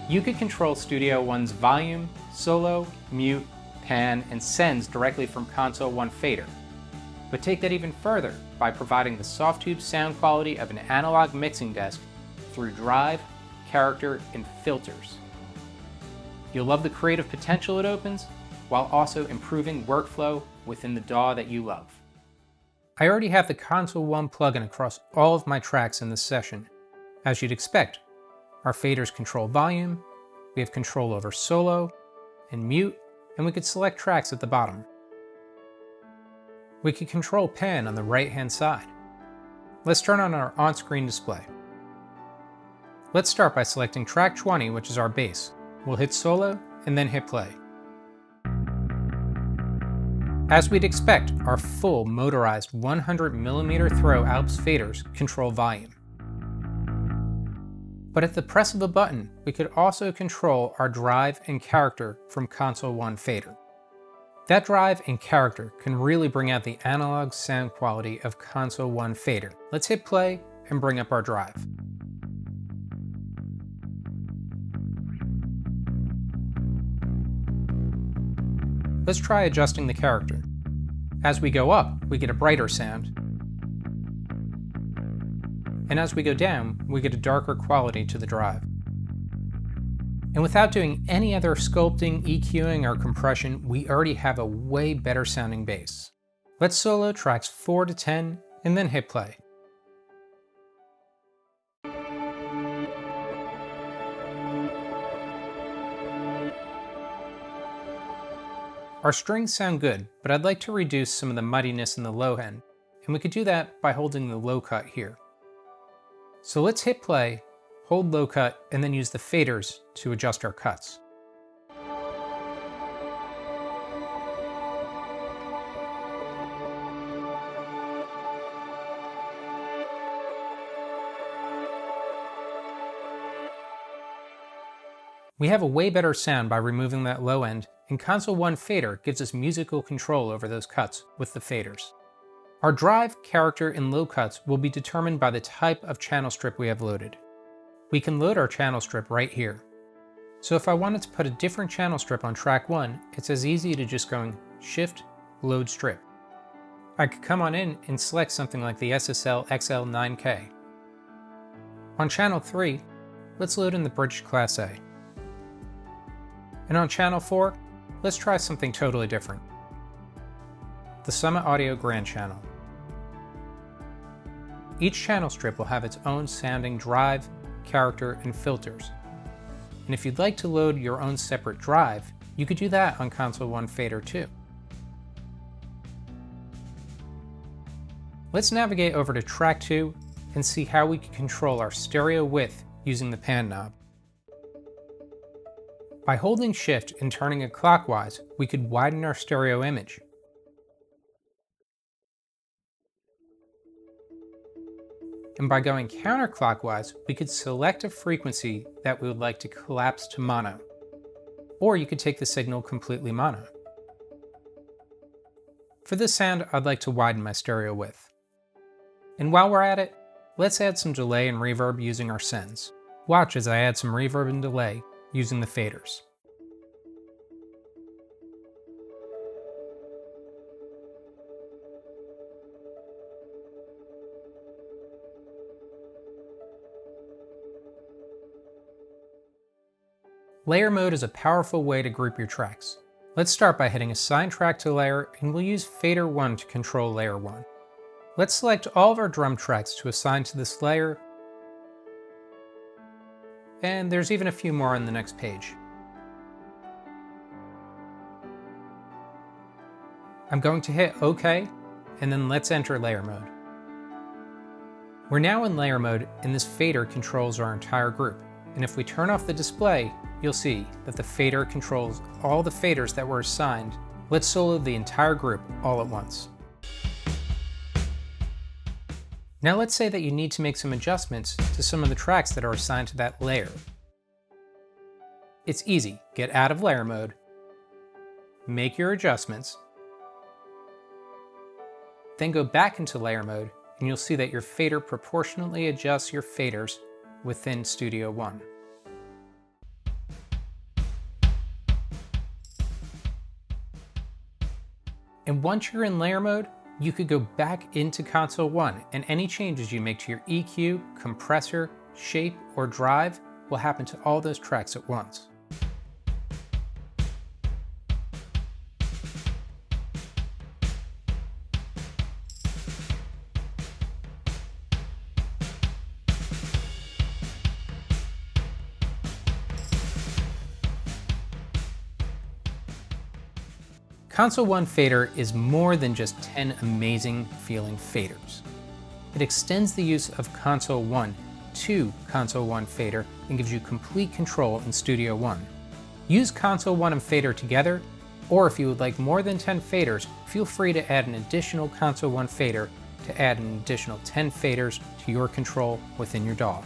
You could control Studio One's volume, solo, mute, pan, and sends directly from Console One Fader. But take that even further by providing the soft-tube sound quality of an analog mixing desk through drive, character, and filters. You'll love the creative potential it opens, while also improving workflow within the DAW that you love. I already have the Console One plugin across all of my tracks in this session. As you'd expect, our faders control volume, we have control over solo and mute, and we could select tracks at the bottom. We could control pan on the right-hand side. Let's turn on our on-screen display. Let's start by selecting track 20, which is our bass. We'll hit solo and then hit play. As we'd expect, our full motorized 100mm throw Alps faders control volume. But at the press of a button, we could also control our drive and character from Console One Fader. That drive and character can really bring out the analog sound quality of Console One Fader. Let's hit play and bring up our drive. Let's try adjusting the character. As we go up, we get a brighter sound. And as we go down, we get a darker quality to the drive. And without doing any other sculpting, EQing, or compression, we already have a way better sounding bass. Let's solo tracks 4 to 10 and then hit play. Our strings sound good, but I'd like to reduce some of the muddiness in the low end, and we could do that by holding the low cut here. So let's hit play, hold low cut, and then use the faders to adjust our cuts. We have a way better sound by removing that low end, and Console One Fader gives us musical control over those cuts with the faders. Our drive, character, and low cuts will be determined by the type of channel strip we have loaded. We can load our channel strip right here. So if I wanted to put a different channel strip on track 1, it's as easy to just going Shift, Load Strip. I could come on in and select something like the SSL XL9K. On channel 3, let's load in the British Class A. And on channel 4, let's try something totally different. The Summit Audio Grand Channel. Each channel strip will have its own sounding drive, character, and filters. And if you'd like to load your own separate drive, you could do that on Console One Fader too. Let's navigate over to track 2 and see how we can control our stereo width using the pan knob. By holding Shift and turning it clockwise, we could widen our stereo image. And by going counterclockwise, we could select a frequency that we would like to collapse to mono. Or you could take the signal completely mono. For this sound, I'd like to widen my stereo width. And while we're at it, let's add some delay and reverb using our sends. Watch as I add some reverb and delay using the faders. Layer mode is a powerful way to group your tracks. Let's start by hitting Assign Track to Layer, and we'll use Fader 1 to control Layer 1. Let's select all of our drum tracks to assign to this layer, and there's even a few more on the next page. I'm going to hit OK, and then let's enter layer mode. We're now in layer mode, and this fader controls our entire group. And if we turn off the display, you'll see that the fader controls all the faders that were assigned. Let's solo the entire group all at once. Now let's say that you need to make some adjustments to some of the tracks that are assigned to that layer. It's easy. Get out of layer mode, make your adjustments, then go back into layer mode, and you'll see that your fader proportionally adjusts your faders within Studio One. And once you're in layer mode, you could go back into Console 1, and any changes you make to your EQ, compressor, shape, or drive will happen to all those tracks at once. Console 1 Fader is more than just 10 amazing feeling faders. It extends the use of Console 1 to Console 1 Fader and gives you complete control in Studio One. Use Console 1 and Fader together, or if you would like more than 10 faders, feel free to add an additional Console 1 Fader to add an additional 10 faders to your control within your DAW.